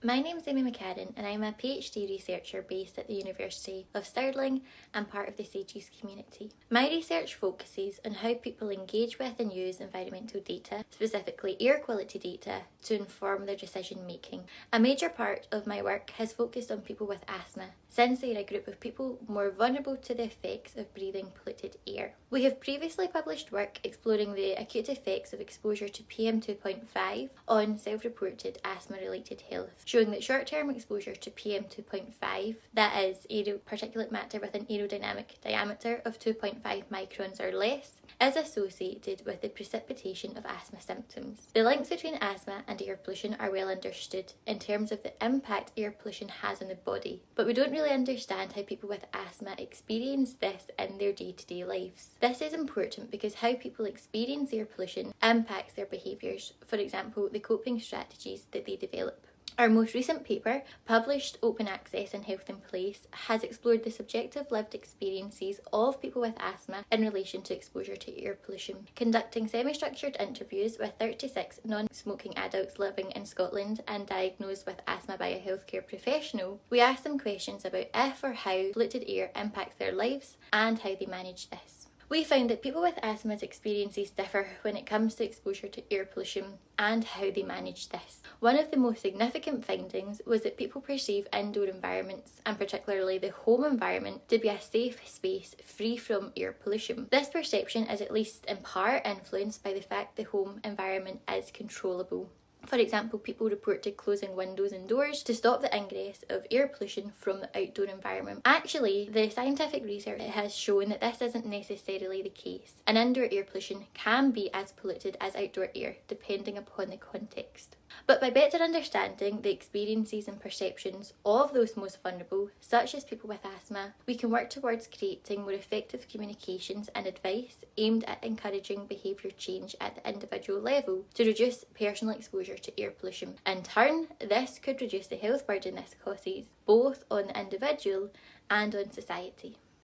My name is Amy McCarron and I'm a PhD researcher based at the University of Stirling and part of the SAGES community. My research focuses on how people engage with and use environmental data, specifically air quality data, to inform their decision making. A major part of my work has focused on people with asthma, since they are a group of people more vulnerable to the effects of breathing polluted air. We have previously published work exploring the acute effects of exposure to PM 2.5 on self-reported asthma-related health, showing that short-term exposure to PM 2.5, that is particulate matter with an aerodynamic diameter of 2.5 microns or less, is associated with the precipitation of asthma symptoms. The links between asthma and air pollution are well understood in terms of the impact air pollution has on the body, but we don't really understand how people with asthma experience this in their day-to-day lives. This is important because how people experience air pollution impacts their behaviours, for example, the coping strategies that they develop. Our most recent paper, published Open Access and Health in Place, has explored the subjective lived experiences of people with asthma in relation to exposure to air pollution. Conducting semi-structured interviews with 36 non-smoking adults living in Scotland and diagnosed with asthma by a healthcare professional, we asked them questions about if or how polluted air impacts their lives and how they manage this. We found that people with asthma's experiences differ when it comes to exposure to air pollution and how they manage this. One of the most significant findings was that people perceive indoor environments, and particularly the home environment, to be a safe space free from air pollution. This perception is at least in part influenced by the fact the home environment is controllable. For example, people reported closing windows and doors to stop the ingress of air pollution from the outdoor environment. Actually, the scientific research has shown that this isn't necessarily the case, and indoor air pollution can be as polluted as outdoor air, depending upon the context. But by better understanding the experiences and perceptions of those most vulnerable, such as people with asthma, we can work towards creating more effective communications and advice aimed at encouraging behaviour change at the individual level to reduce personal exposure to air pollution. In turn, this could reduce the health burden this causes, both on the individual and on society.